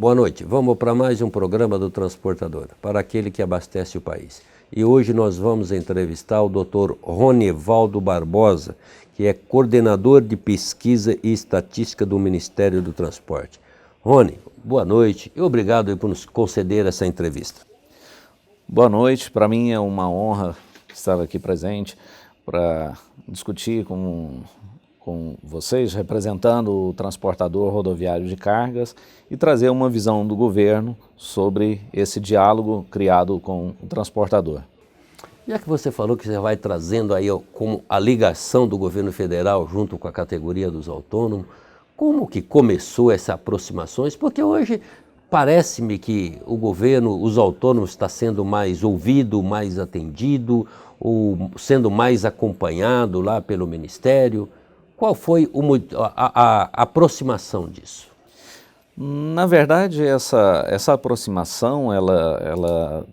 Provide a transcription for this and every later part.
Boa noite. Vamos para mais um programa do Transportador, para aquele que abastece o país. E hoje nós vamos entrevistar o Dr. Ronivaldo Barbosa, que é coordenador de pesquisa e estatística do Ministério do Transporte. Rony, boa noite e obrigado por nos conceder essa entrevista. Boa noite, para mim é uma honra estar aqui presente para discutir com vocês, representando o transportador rodoviário de cargas e trazer uma visão do governo sobre esse diálogo criado com o transportador. Já que você falou que você vai trazendo aí como a ligação do governo federal junto com a categoria dos autônomos, como que começou essas aproximações? Porque hoje parece-me que o governo, os autônomos, está sendo mais ouvido, mais atendido, ou sendo mais acompanhado lá pelo Ministério. Qual foi a aproximação disso? Na verdade, essa aproximação, ela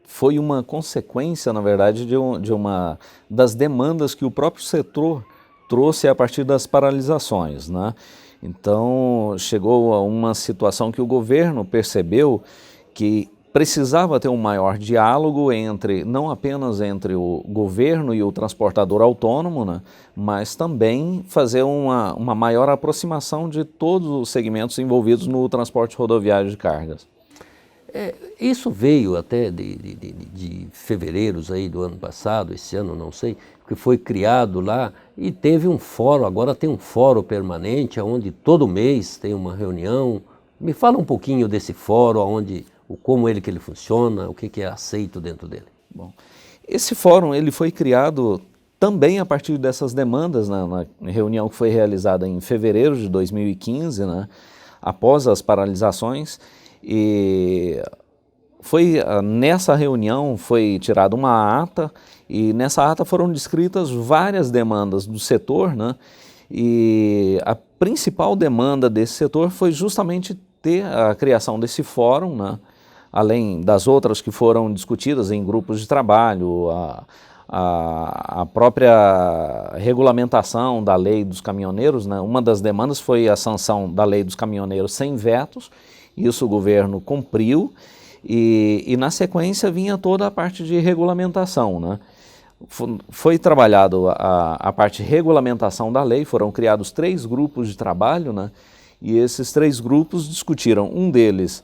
foi uma consequência, na verdade, de uma das demandas que o próprio setor trouxe a partir das paralisações, né? Então, chegou a uma situação que o governo percebeu que precisava ter um maior diálogo não apenas entre o governo e o transportador autônomo, né, mas também fazer uma maior aproximação de todos os segmentos envolvidos no transporte rodoviário de cargas. Isso veio até de fevereiros aí do ano passado, esse ano não sei, que foi criado lá e teve um fórum, agora tem um fórum permanente, onde todo mês tem uma reunião. Me fala um pouquinho desse fórum, como que ele funciona, o que é aceito dentro dele. Bom, esse fórum ele foi criado também a partir dessas demandas, né, na reunião que foi realizada em fevereiro de 2015, né, após as paralisações, e nessa reunião foi tirada uma ata, e nessa ata foram descritas várias demandas do setor, né, e a principal demanda desse setor foi justamente ter a criação desse fórum, né, além das outras que foram discutidas em grupos de trabalho, a própria regulamentação da lei dos caminhoneiros, né? Uma das demandas foi a sanção da lei dos caminhoneiros sem vetos, isso o governo cumpriu, e na sequência vinha toda a parte de regulamentação, né? Foi trabalhado a parte de regulamentação da lei, foram criados 3 grupos de trabalho, né? E esses 3 grupos discutiram, um deles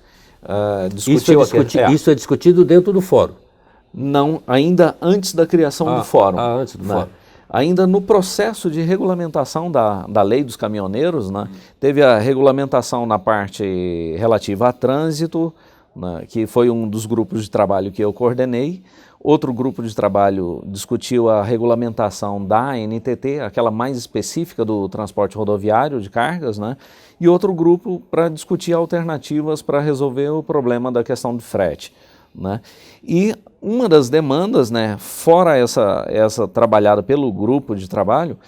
Isso é discutido dentro do fórum? Não, ainda antes da criação do fórum. Antes do fórum. Ainda no processo de regulamentação da lei dos caminhoneiros, né, teve a regulamentação na parte relativa a trânsito, né, que foi um dos grupos de trabalho que eu coordenei. Outro grupo de trabalho discutiu a regulamentação da ANTT, aquela mais específica do transporte rodoviário de cargas, né? E outro grupo para discutir alternativas para resolver o problema da questão de frete, né? E uma das demandas, né, fora essa trabalhada pelo grupo de trabalho,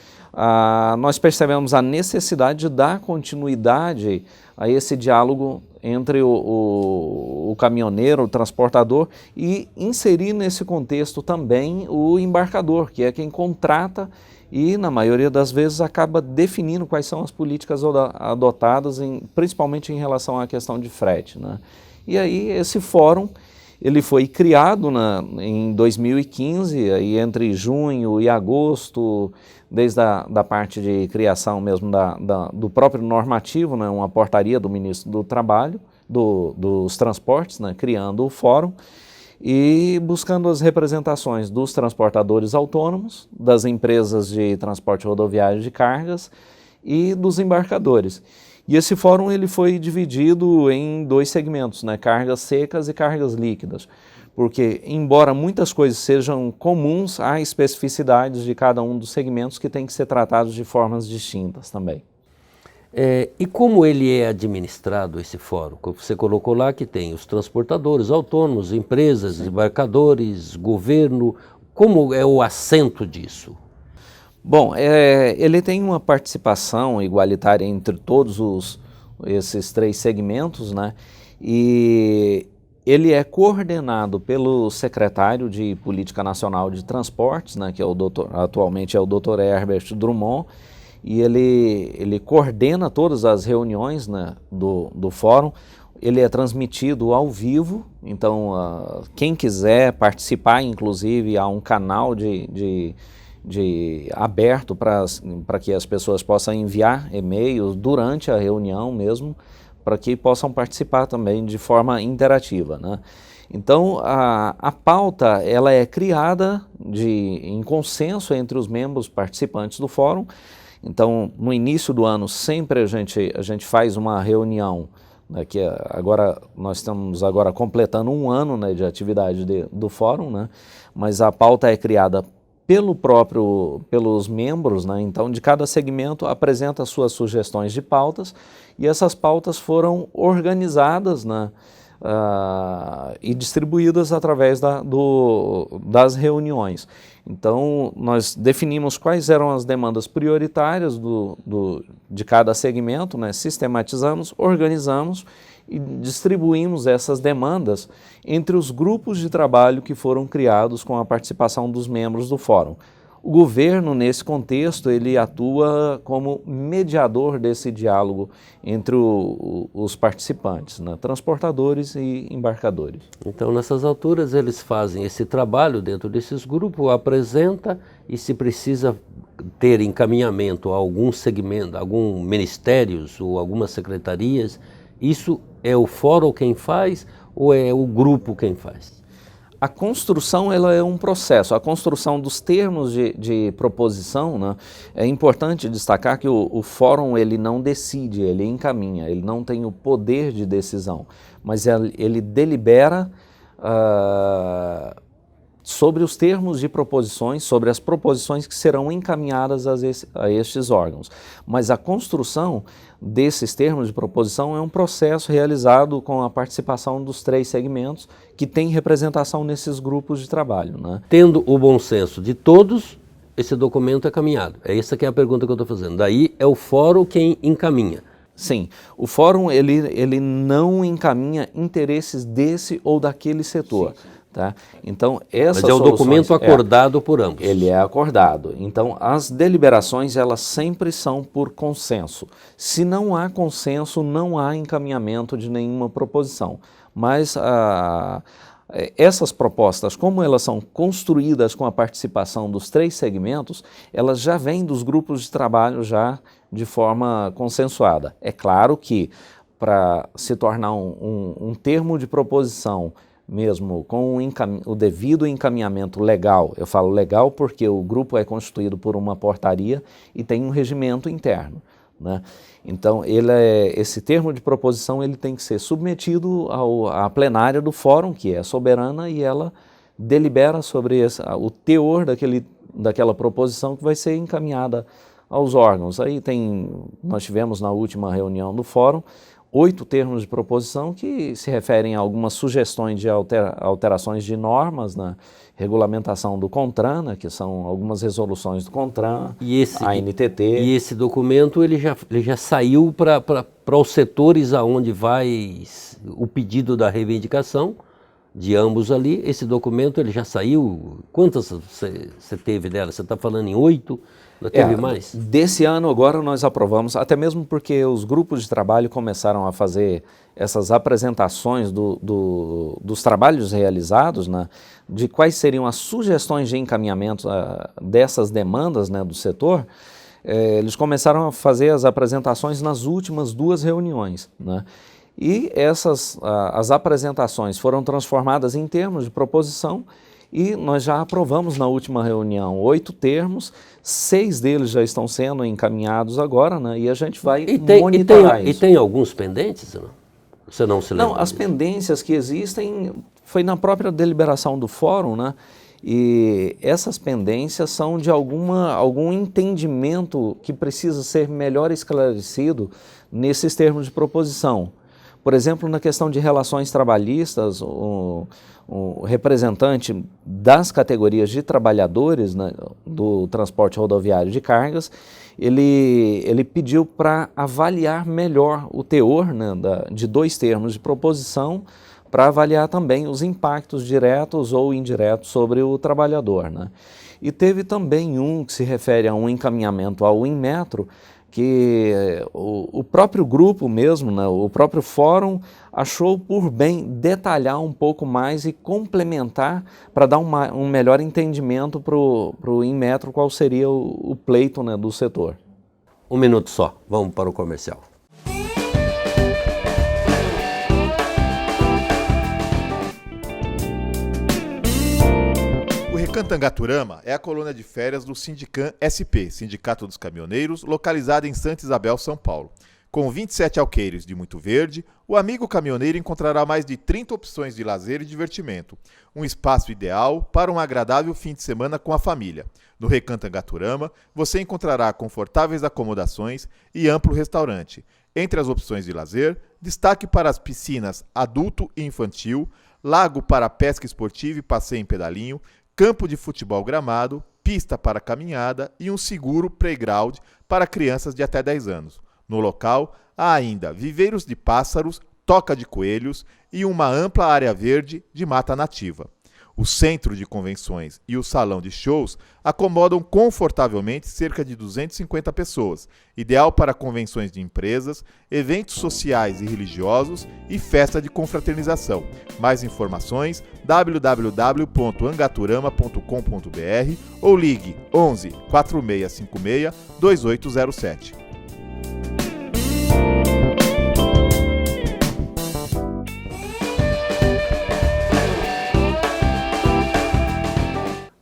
nós percebemos a necessidade de dar continuidade a esse diálogo entre o caminhoneiro, o transportador, e inserir nesse contexto também o embarcador, que é quem contrata e, na maioria das vezes, acaba definindo quais são as políticas adotadas, principalmente em relação à questão de frete, né? E aí esse fórum ele foi criado em 2015, aí entre junho e agosto, desde da parte de criação mesmo do próprio normativo, né, uma portaria do ministro do Trabalho, dos Transportes, né, criando o fórum e buscando as representações dos transportadores autônomos, das empresas de transporte rodoviário de cargas e dos embarcadores. E esse fórum ele foi dividido em 2 segmentos, né, cargas secas e cargas líquidas, porque embora muitas coisas sejam comuns, há especificidades de cada um dos segmentos que têm que ser tratados de formas distintas também. E como ele é administrado, esse fórum? Você colocou lá que tem os transportadores autônomos, empresas, embarcadores, governo. Como é o assento disso? Bom, ele tem uma participação igualitária entre todos esses 3 segmentos, né? E ele é coordenado pelo secretário de Política Nacional de Transportes, né, que atualmente é o Dr. Herbert Drummond, e ele coordena todas as reuniões, né, do fórum. ele é transmitido ao vivo, então quem quiser participar, inclusive, há um canal aberto para que as pessoas possam enviar e-mails durante a reunião mesmo, para que possam participar também de forma interativa, né? Então, a pauta ela é criada em consenso entre os membros participantes do fórum. Então, no início do ano, sempre a gente faz uma reunião, né, que agora nós estamos agora completando um ano, né, de atividade do fórum, né, mas a pauta é criada pelos membros, né, então de cada segmento apresenta suas sugestões de pautas e essas pautas foram organizadas, né, e distribuídas através das reuniões. Então, nós definimos quais eram as demandas prioritárias de cada segmento, né? Sistematizamos, organizamos e distribuímos essas demandas entre os grupos de trabalho que foram criados com a participação dos membros do fórum. O governo, nesse contexto, ele atua como mediador desse diálogo entre os participantes, né? Transportadores e embarcadores. Então, nessas alturas, eles fazem esse trabalho dentro desses grupos, apresenta e se precisa ter encaminhamento a algum segmento, algum ministérios ou algumas secretarias, isso é o fórum quem faz ou é o grupo quem faz? A construção ela é um processo, a construção dos termos de proposição, né, é importante destacar que o fórum ele não decide, ele encaminha, ele não tem o poder de decisão, mas ele delibera sobre os termos de proposições, sobre as proposições que serão encaminhadas a estes órgãos. Mas a construção desses termos de proposição é um processo realizado com a participação dos 3 segmentos que têm representação nesses grupos de trabalho, né? Tendo o bom senso de todos, esse documento é caminhado. Essa que é a pergunta que eu estou fazendo. Daí é o fórum quem encaminha. Sim, o fórum ele não encaminha interesses desse ou daquele setor. Sim. Tá? Então, mas é um documento acordado por ambos. Ele é acordado. Então, as deliberações, elas sempre são por consenso. Se não há consenso, não há encaminhamento de nenhuma proposição. Mas essas propostas, como elas são construídas com a participação dos 3 segmentos, elas já vêm dos grupos de trabalho já de forma consensuada. É claro que, para se tornar um termo de proposição mesmo com o devido encaminhamento legal, eu falo legal porque o grupo é constituído por uma portaria e tem um regimento interno, né? Então, esse termo de proposição ele tem que ser submetido à plenária do fórum, que é soberana, e ela delibera sobre o teor daquela proposição que vai ser encaminhada aos órgãos. Aí nós tivemos na última reunião do fórum 8 termos de proposição que se referem a algumas sugestões de alterações de normas na regulamentação do CONTRAN, né, que são algumas resoluções do CONTRAN, a NTT. E esse documento ele já saiu para os setores aonde vai o pedido da reivindicação de ambos ali. Esse documento ele já saiu. Quantas você teve dela? Você está falando em 8? Não teve mais? Desse ano agora nós aprovamos, até mesmo porque os grupos de trabalho começaram a fazer essas apresentações dos trabalhos realizados, né, de quais seriam as sugestões de encaminhamento dessas demandas, né, do setor. Eles começaram a fazer as apresentações nas últimas 2 reuniões, né? E as apresentações foram transformadas em termos de proposição e nós já aprovamos na última reunião 8 termos, 6 deles já estão sendo encaminhados agora, né? E a gente vai monitorar isso. E tem alguns pendentes, não? Você não se lembra? Não, as pendências que existem foi na própria deliberação do fórum, né? E essas pendências são de algum entendimento que precisa ser melhor esclarecido nesses termos de proposição. Por exemplo, na questão de relações trabalhistas, o representante das categorias de trabalhadores, né, do transporte rodoviário de cargas, ele pediu para avaliar melhor o teor, né, de 2 termos de proposição, para avaliar também os impactos diretos ou indiretos sobre o trabalhador, né? E teve também um que se refere a um encaminhamento ao Inmetro, que o próprio grupo mesmo, né, o próprio fórum, achou por bem detalhar um pouco mais e complementar para dar um melhor entendimento para o Inmetro qual seria o pleito, né, do setor. Um minuto só, vamos para o comercial. O Recanto Angaturama é a colônia de férias do Sindicam SP, Sindicato dos Caminhoneiros, localizada em Santa Isabel, São Paulo. Com 27 alqueires de muito verde, o amigo caminhoneiro encontrará mais de 30 opções de lazer e divertimento. Um espaço ideal para um agradável fim de semana com a família. No Recanto Angaturama, você encontrará confortáveis acomodações e amplo restaurante. Entre as opções de lazer, destaque para as piscinas adulto e infantil, lago para pesca esportiva e passeio em pedalinho, campo de futebol gramado, pista para caminhada e um seguro playground para crianças de até 10 anos. No local, há ainda viveiros de pássaros, toca de coelhos e uma ampla área verde de mata nativa. O centro de convenções e o salão de shows acomodam confortavelmente cerca de 250 pessoas, ideal para convenções de empresas, eventos sociais e religiosos e festa de confraternização. Mais informações www.angaturama.com.br ou ligue 11 4656 2807.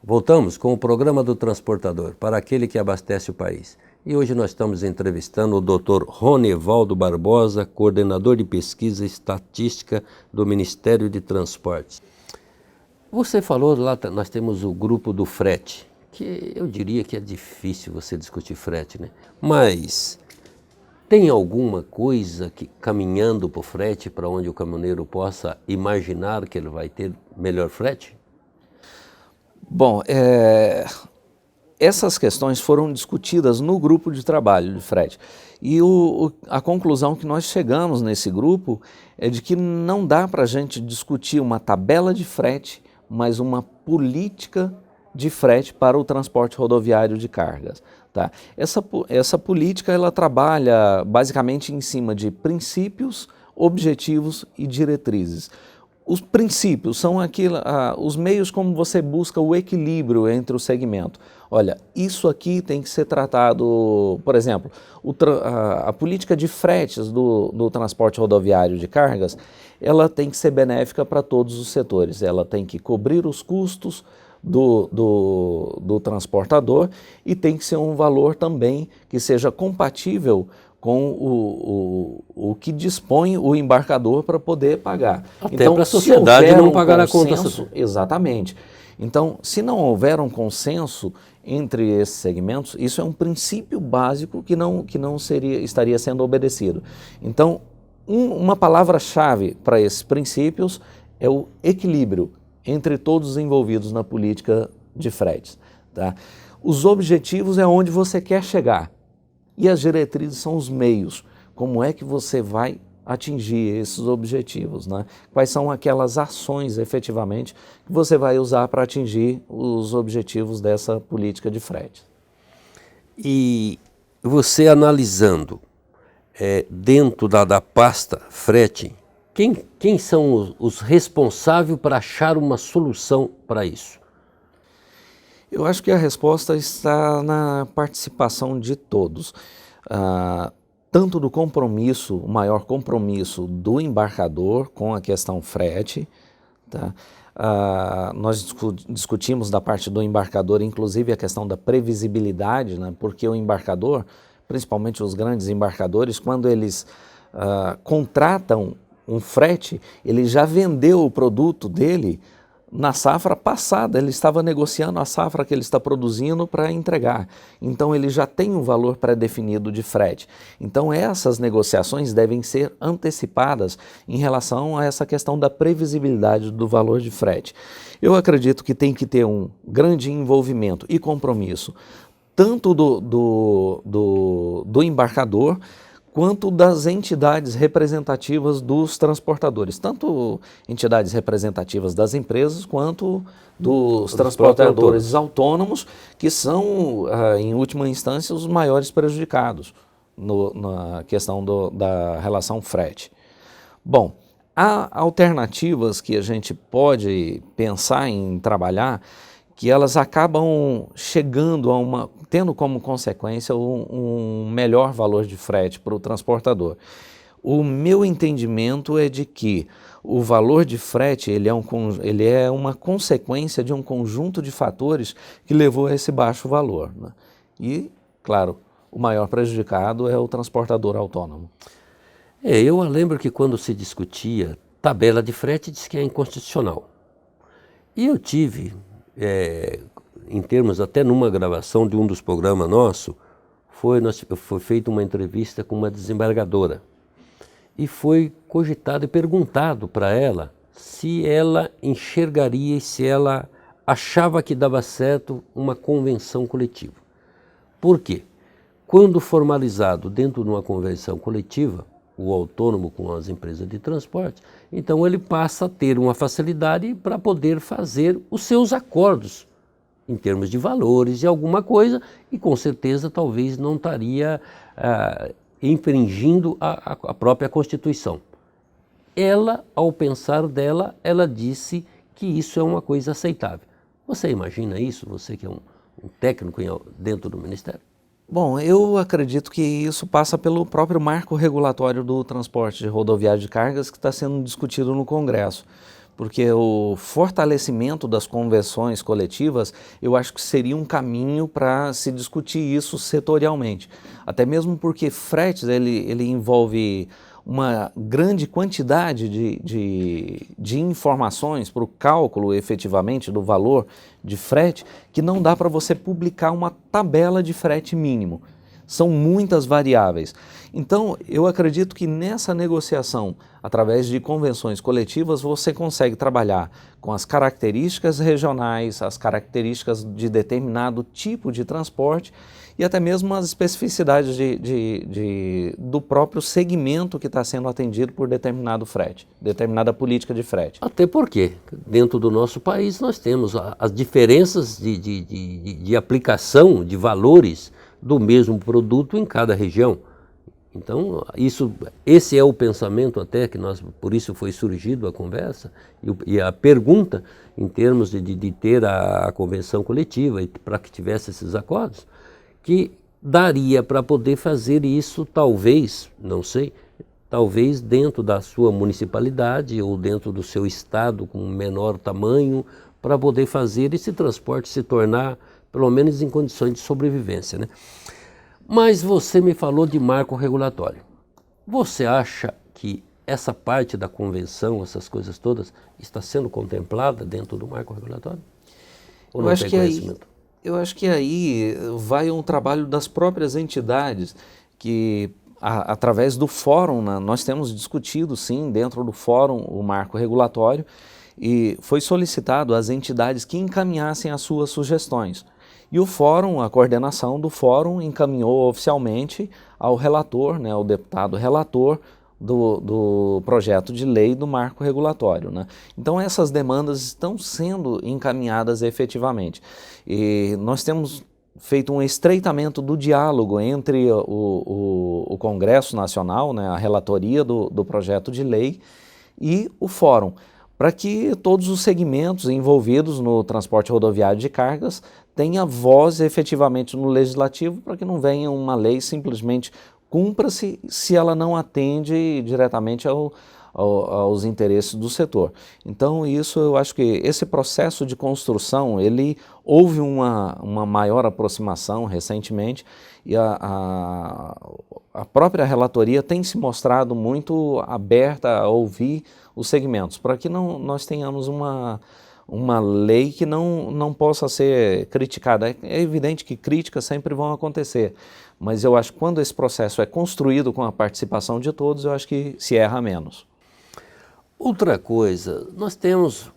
Voltamos com o programa do Transportador, para aquele que abastece o país. E hoje nós estamos entrevistando o Dr. Ronevaldo Barbosa, coordenador de pesquisa e estatística do Ministério de Transportes. Você falou lá, nós temos o grupo do frete, que eu diria que é difícil você discutir frete, né? Mas tem alguma coisa que caminhando para o frete, para onde o caminhoneiro possa imaginar que ele vai ter melhor frete? Bom, essas questões foram discutidas no grupo de trabalho de frete. E a conclusão que nós chegamos nesse grupo é de que não dá para a gente discutir uma tabela de frete, mas uma política de frete para o transporte rodoviário de cargas. Tá? Essa política ela trabalha basicamente em cima de princípios, objetivos e diretrizes. Os princípios são os meios como você busca o equilíbrio entre o segmento. Olha, isso aqui tem que ser tratado, por exemplo, a política de fretes do transporte rodoviário de cargas, ela tem que ser benéfica para todos os setores. Ela tem que cobrir os custos do transportador e tem que ser um valor também que seja compatível com o que dispõe o embarcador para poder pagar. Até então, para a sociedade não pagar a conta. Exatamente. Então, se não houver um consenso entre esses segmentos, isso é um princípio básico que não estaria sendo obedecido. Então, uma palavra-chave para esses princípios é o equilíbrio entre todos os envolvidos na política de fretes. Tá? Os objetivos é onde você quer chegar. E as diretrizes são os meios. Como é que você vai atingir esses objetivos, né? Quais são aquelas ações, efetivamente, que você vai usar para atingir os objetivos dessa política de frete. E você analisando dentro da pasta frete, quem são os responsáveis para achar uma solução para isso? Eu acho que a resposta está na participação de todos, tanto do compromisso, o maior compromisso do embarcador com a questão frete, tá? Nós discutimos da parte do embarcador, inclusive a questão da previsibilidade, né? Porque o embarcador, principalmente os grandes embarcadores, quando eles contratam um frete, ele já vendeu o produto dele na safra passada, ele estava negociando a safra que ele está produzindo para entregar. Então ele já tem um valor pré-definido de frete. Então essas negociações devem ser antecipadas em relação a essa questão da previsibilidade do valor de frete. Eu acredito que tem que ter um grande envolvimento e compromisso, tanto do embarcador, quanto das entidades representativas dos transportadores, tanto entidades representativas das empresas, quanto dos transportadores autônomos, que são, em última instância, os maiores prejudicados. na questão da relação frete. Bom, há alternativas que a gente pode pensar em trabalhar que elas acabam chegando tendo como consequência um melhor valor de frete para o transportador. O meu entendimento é de que o valor de frete ele é uma consequência de um conjunto de fatores que levou a esse baixo valor, né? E, claro, o maior prejudicado é o transportador autônomo. Eu lembro que quando se discutia tabela de frete, disse que é inconstitucional. E eu tive, em termos até numa gravação de um dos programas nosso, foi feita uma entrevista com uma desembargadora. E foi cogitado e perguntado para ela se ela enxergaria e se ela achava que dava certo uma convenção coletiva. Por quê? Quando formalizado dentro de uma convenção coletiva, o autônomo com as empresas de transporte, então ele passa a ter uma facilidade para poder fazer os seus acordos em termos de valores e alguma coisa, e com certeza talvez não estaria infringindo a própria Constituição. Ela, ao pensar dela, ela disse que isso é uma coisa aceitável. Você imagina isso? Você que é um técnico dentro do Ministério? Bom, eu acredito que isso passa pelo próprio marco regulatório do transporte rodoviário de cargas que está sendo discutido no Congresso. Porque o fortalecimento das convenções coletivas, eu acho que seria um caminho para se discutir isso setorialmente. Até mesmo porque fretes, ele envolve uma grande quantidade de informações para o cálculo efetivamente do valor de frete, que não dá para você publicar uma tabela de frete mínimo. São muitas variáveis. Então, eu acredito que nessa negociação, através de convenções coletivas, você consegue trabalhar com as características regionais, as características de determinado tipo de transporte e até mesmo as especificidades do próprio segmento que está sendo atendido por determinado frete, determinada política de frete. Até porque, dentro do nosso país, nós temos as diferenças de aplicação de valores do mesmo produto em cada região. Então, esse é o pensamento até que por isso foi surgido a conversa e a pergunta em termos de ter a convenção coletiva e para que tivesse esses acordos, que daria para poder fazer isso talvez, não sei, talvez dentro da sua municipalidade ou dentro do seu estado com menor tamanho, para poder fazer esse transporte se tornar pelo menos em condições de sobrevivência, né? Mas você me falou de marco regulatório. Você acha que essa parte da convenção, essas coisas todas, está sendo contemplada dentro do marco regulatório? Ou não tem conhecimento? Eu acho que aí vai um trabalho das próprias entidades que, através do fórum, nós temos discutido sim dentro do fórum o marco regulatório e foi solicitado às entidades que encaminhassem as suas sugestões. E o fórum, a coordenação do fórum encaminhou oficialmente ao relator, ao deputado relator do projeto de lei do marco regulatório, né? Então essas demandas estão sendo encaminhadas efetivamente. E nós temos feito um estreitamento do diálogo entre o Congresso Nacional, a relatoria do projeto de lei e o fórum, para que todos os segmentos envolvidos no transporte rodoviário de cargas tenham voz efetivamente no legislativo, para que não venha uma lei simplesmente cumpra-se se ela não atende diretamente aos interesses do setor. Então isso, eu acho que esse processo de construção, houve uma maior aproximação recentemente e a própria relatoria tem se mostrado muito aberta a ouvir os segmentos, para que nós tenhamos uma lei que não possa ser criticada. É evidente que críticas sempre vão acontecer, mas eu acho que quando esse processo é construído com a participação de todos, eu acho que se erra menos. Outra coisa, nós temos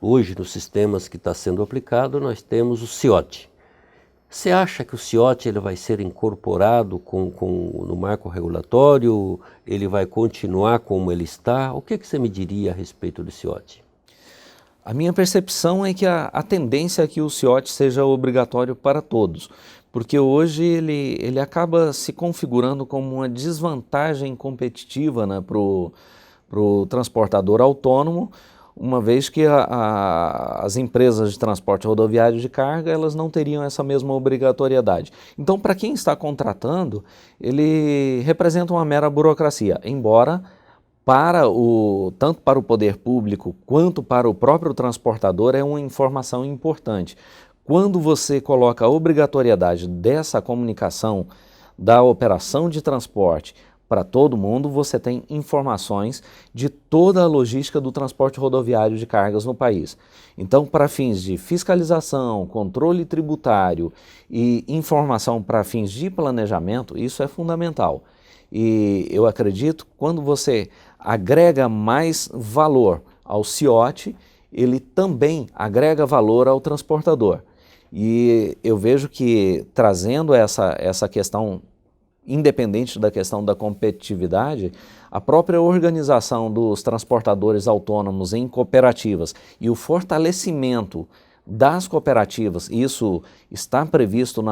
hoje nos sistemas que está sendo aplicado, nós temos o CIOT. Você acha que o CIOT ele vai ser incorporado no marco regulatório? Ele vai continuar como ele está? O que você me diria a respeito do CIOT? A minha percepção é que a tendência é que o CIOT seja obrigatório para todos, porque hoje ele acaba se configurando como uma desvantagem competitiva, né, para o transportador autônomo, uma vez que as empresas de transporte rodoviário de carga, elas não teriam essa mesma obrigatoriedade. Então, para quem está contratando, ele representa uma mera burocracia, embora tanto para o poder público quanto para o próprio transportador é uma informação importante. Quando você coloca a obrigatoriedade dessa comunicação da operação de transporte para todo mundo, você tem informações de toda a logística do transporte rodoviário de cargas no país. Então, para fins de fiscalização, controle tributário e informação para fins de planejamento, isso é fundamental. E eu acredito que quando você agrega mais valor ao CIOT, ele também agrega valor ao transportador. E eu vejo que trazendo essa questão, independente da questão da competitividade, a própria organização dos transportadores autônomos em cooperativas e o fortalecimento das cooperativas, isso está previsto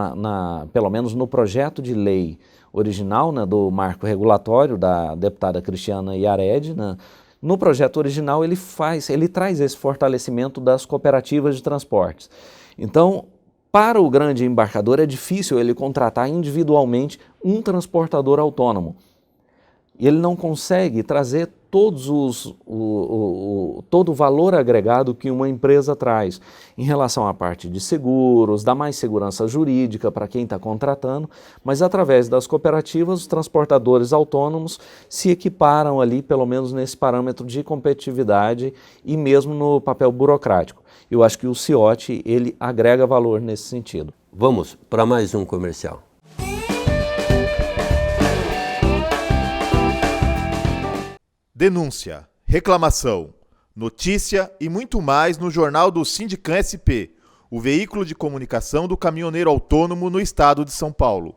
pelo menos no projeto de lei original, né, do marco regulatório da deputada Cristiana Yared, né. No projeto original ele traz esse fortalecimento das cooperativas de transportes. Então, para o grande embarcador é difícil ele contratar individualmente um transportador autônomo. E ele não consegue trazer todo o valor agregado que uma empresa traz em relação à parte de seguros, dá mais segurança jurídica para quem está contratando, mas através das cooperativas, os transportadores autônomos se equiparam ali, pelo menos nesse parâmetro de competitividade e mesmo no papel burocrático. Eu acho que o CIOT, ele agrega valor nesse sentido. Vamos para mais um comercial. Denúncia, reclamação, notícia e muito mais no Jornal do Sindicam SP, o veículo de comunicação do caminhoneiro autônomo no estado de São Paulo.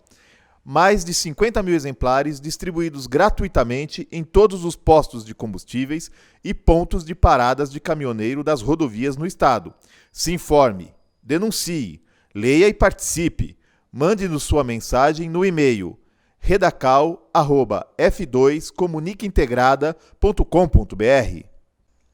Mais de 50 mil exemplares distribuídos gratuitamente em todos os postos de combustíveis e pontos de paradas de caminhoneiro das rodovias no estado. Se informe, denuncie, leia e participe. Mande-nos sua mensagem no e-mail redacal@f2comunicaintegrada.com.br.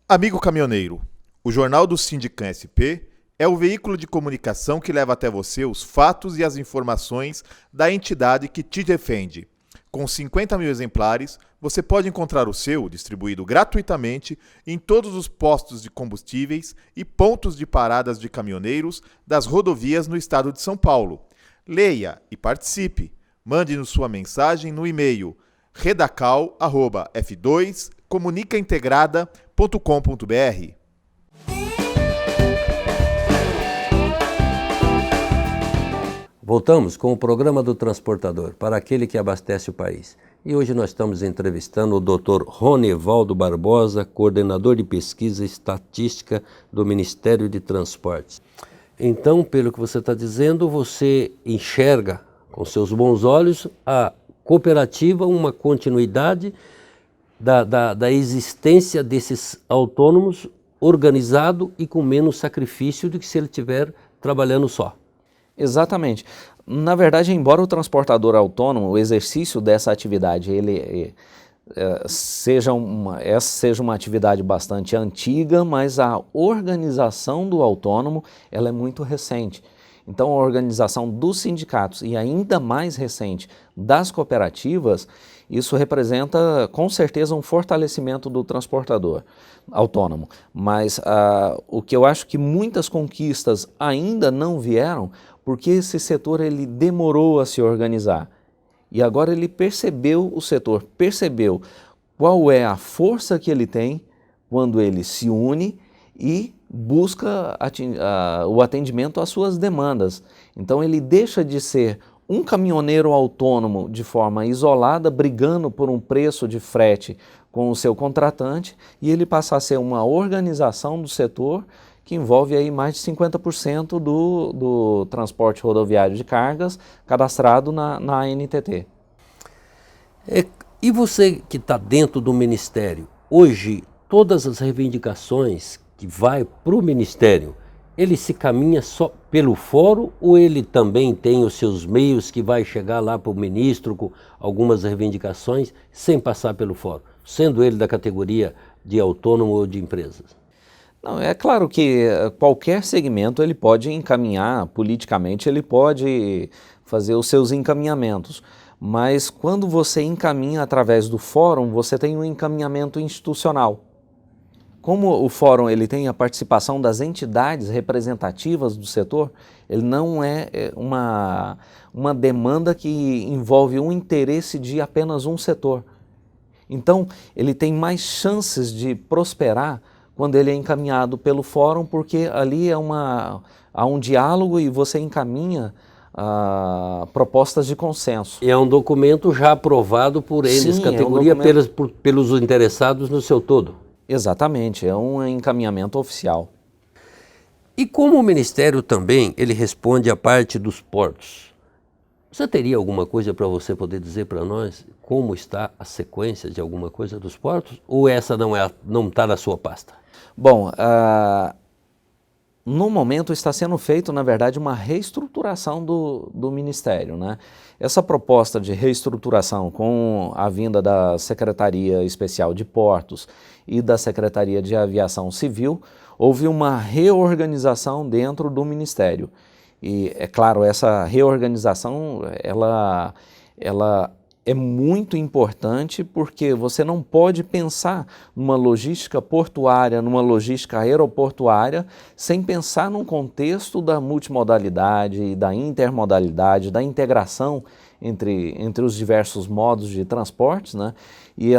Amigo caminhoneiro, o Jornal do Sindicam SP é o veículo de comunicação que leva até você os fatos e as informações da entidade que te defende. Com 50 mil exemplares, você pode encontrar o seu distribuído gratuitamente em todos os postos de combustíveis e pontos de paradas de caminhoneiros das rodovias no estado de São Paulo. Leia e participe. Mande-nos sua mensagem no e-mail redacal@f2comunicaintegrada.com.br. Voltamos com o programa do transportador, para aquele que abastece o país. E hoje nós estamos entrevistando o Dr. Ronivaldo Barbosa, coordenador de pesquisa e estatística do Ministério de Transportes. Então, pelo que você está dizendo, você enxerga com seus bons olhos a cooperativa, uma continuidade da existência desses autônomos organizado e com menos sacrifício do que se ele estiver trabalhando só. Exatamente. Na verdade, embora o transportador autônomo, o exercício dessa atividade, seja uma atividade bastante antiga, mas a organização do autônomo ela é muito recente. Então, a organização dos sindicatos e ainda mais recente das cooperativas, isso representa com certeza um fortalecimento do transportador autônomo. Mas o que eu acho que muitas conquistas ainda não vieram porque esse setor ele demorou a se organizar. E agora o setor percebeu qual é a força que ele tem quando ele se une e busca o atendimento às suas demandas. Então ele deixa de ser um caminhoneiro autônomo de forma isolada, brigando por um preço de frete com o seu contratante, e ele passa a ser uma organização do setor que envolve aí mais de 50% do transporte rodoviário de cargas cadastrado na ANTT. E você que está dentro do Ministério, hoje todas as reivindicações que vai para o Ministério, ele se caminha só pelo fórum ou ele também tem os seus meios que vai chegar lá para o ministro com algumas reivindicações sem passar pelo fórum, sendo ele da categoria de autônomo ou de empresas? Não, é claro que qualquer segmento ele pode encaminhar politicamente, ele pode fazer os seus encaminhamentos, mas quando você encaminha através do fórum, você tem um encaminhamento institucional. Como o fórum ele tem a participação das entidades representativas do setor, ele não é uma demanda que envolve um interesse de apenas um setor. Então, ele tem mais chances de prosperar quando ele é encaminhado pelo fórum, porque ali há um diálogo e você encaminha propostas de consenso. E é um documento já aprovado por eles, Sim, categoria, é um documento... pelos interessados no seu todo. Exatamente, é um encaminhamento oficial. E como o Ministério também, ele responde à parte dos portos, você teria alguma coisa para você poder dizer para nós como está a sequência de alguma coisa dos portos? Ou essa não está na sua pasta? Bom, no momento está sendo feito, na verdade, uma reestruturação do Ministério, né? Essa proposta de reestruturação com a vinda da Secretaria Especial de Portos e da Secretaria de Aviação Civil, houve uma reorganização dentro do Ministério. E, é claro, essa reorganização, ela é muito importante porque você não pode pensar numa logística portuária, numa logística aeroportuária, sem pensar num contexto da multimodalidade, da intermodalidade, da integração entre os diversos modos de transportes, né? E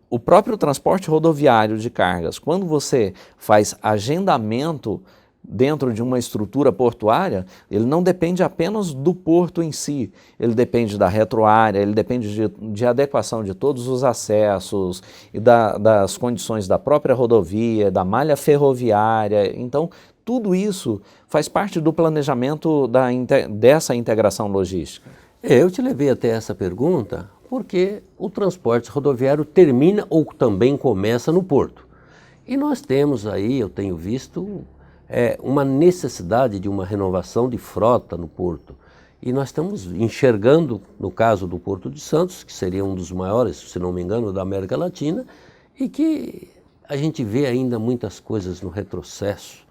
o próprio transporte rodoviário de cargas, quando você faz agendamento dentro de uma estrutura portuária, ele não depende apenas do porto em si, ele depende da retroárea, ele depende de adequação de todos os acessos e das condições da própria rodovia, da malha ferroviária. Então, tudo isso faz parte do planejamento dessa integração logística. Eu te levei até essa pergunta porque o transporte rodoviário termina ou também começa no porto. E nós temos aí, eu tenho visto, uma necessidade de uma renovação de frota no porto. E nós estamos enxergando, no caso do Porto de Santos, que seria um dos maiores, se não me engano, da América Latina, e que a gente vê ainda muitas coisas no retrocesso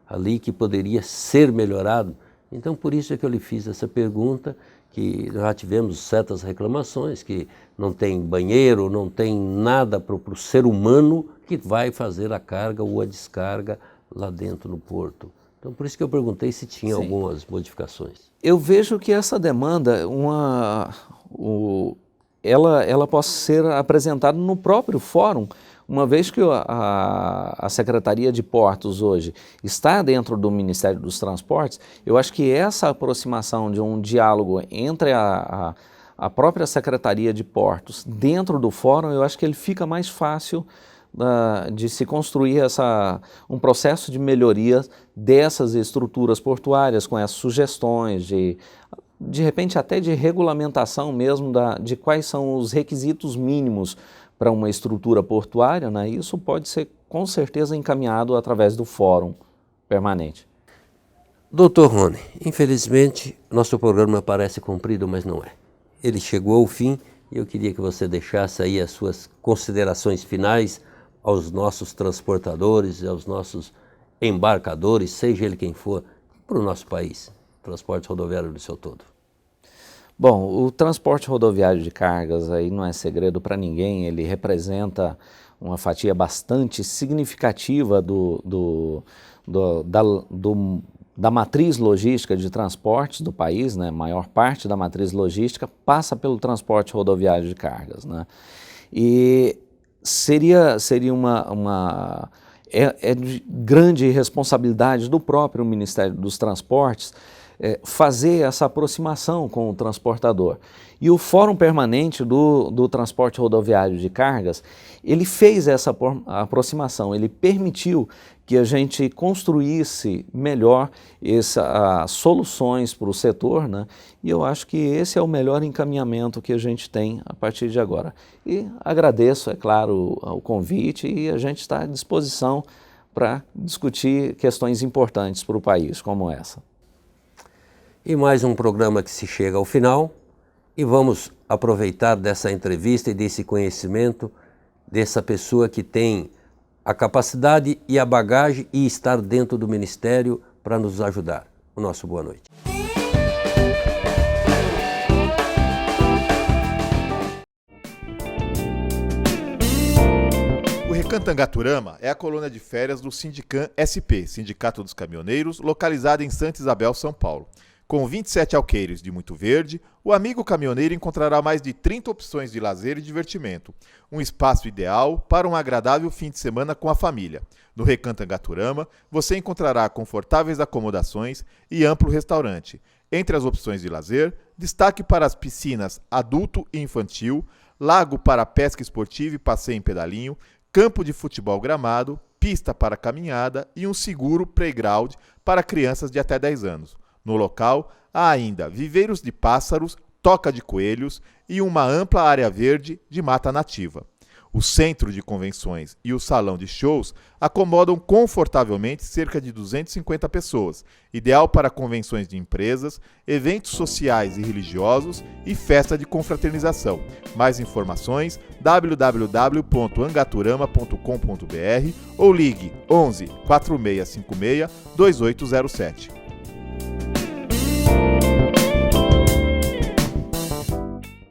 ali que poderia ser melhorado. Então, por isso é que eu lhe fiz essa pergunta, que já tivemos certas reclamações, que não tem banheiro, não tem nada para o ser humano que vai fazer a carga ou a descarga lá dentro no porto. Então, por isso que eu perguntei se tinha Sim. algumas modificações. Eu vejo que essa demanda, ela possa ser apresentada no próprio fórum, uma vez que a Secretaria de Portos hoje está dentro do Ministério dos Transportes. Eu acho que essa aproximação de um diálogo entre a própria Secretaria de Portos dentro do fórum, eu acho que ele fica mais fácil de se construir um processo de melhoria dessas estruturas portuárias, com essas sugestões de repente até de regulamentação mesmo de quais são os requisitos mínimos para uma estrutura portuária, né? Isso pode ser com certeza encaminhado através do fórum permanente. Doutor Rony, infelizmente nosso programa parece comprido, mas não é. Ele chegou ao fim e eu queria que você deixasse aí as suas considerações finais aos nossos transportadores e aos nossos embarcadores, seja ele quem for, para o nosso país, transporte rodoviário do seu todo. Bom, o transporte rodoviário de cargas aí não é segredo para ninguém, ele representa uma fatia bastante significativa da matriz logística de transportes do país, né? A maior parte da matriz logística passa pelo transporte rodoviário de cargas, né? E seria de grande responsabilidade do próprio Ministério dos Transportes fazer essa aproximação com o transportador. E o Fórum Permanente do Transporte Rodoviário de Cargas, ele fez essa aproximação, ele permitiu que a gente construísse melhor soluções para o setor, né? E eu acho que esse é o melhor encaminhamento que a gente tem a partir de agora. E agradeço, é claro, o convite e a gente está à disposição para discutir questões importantes para o país, como essa. E mais um programa que se chega ao final, e vamos aproveitar dessa entrevista e desse conhecimento dessa pessoa que tem a capacidade e a bagagem e estar dentro do Ministério para nos ajudar. O nosso boa noite. O Recanto Angaturama é a colônia de férias do Sindicam SP, Sindicato dos Caminhoneiros, localizada em Santa Isabel, São Paulo. Com 27 alqueires de Muito Verde, o amigo caminhoneiro encontrará mais de 30 opções de lazer e divertimento. Um espaço ideal para um agradável fim de semana com a família. No Recanto Angaturama, você encontrará confortáveis acomodações e amplo restaurante. Entre as opções de lazer, destaque para as piscinas adulto e infantil, lago para pesca esportiva e passeio em pedalinho, campo de futebol gramado, pista para caminhada e um seguro playground para crianças de até 10 anos. No local, há ainda viveiros de pássaros, toca de coelhos e uma ampla área verde de mata nativa. O centro de convenções e o salão de shows acomodam confortavelmente cerca de 250 pessoas, ideal para convenções de empresas, eventos sociais e religiosos e festa de confraternização. Mais informações www.angaturama.com.br ou ligue 11 4656 2807.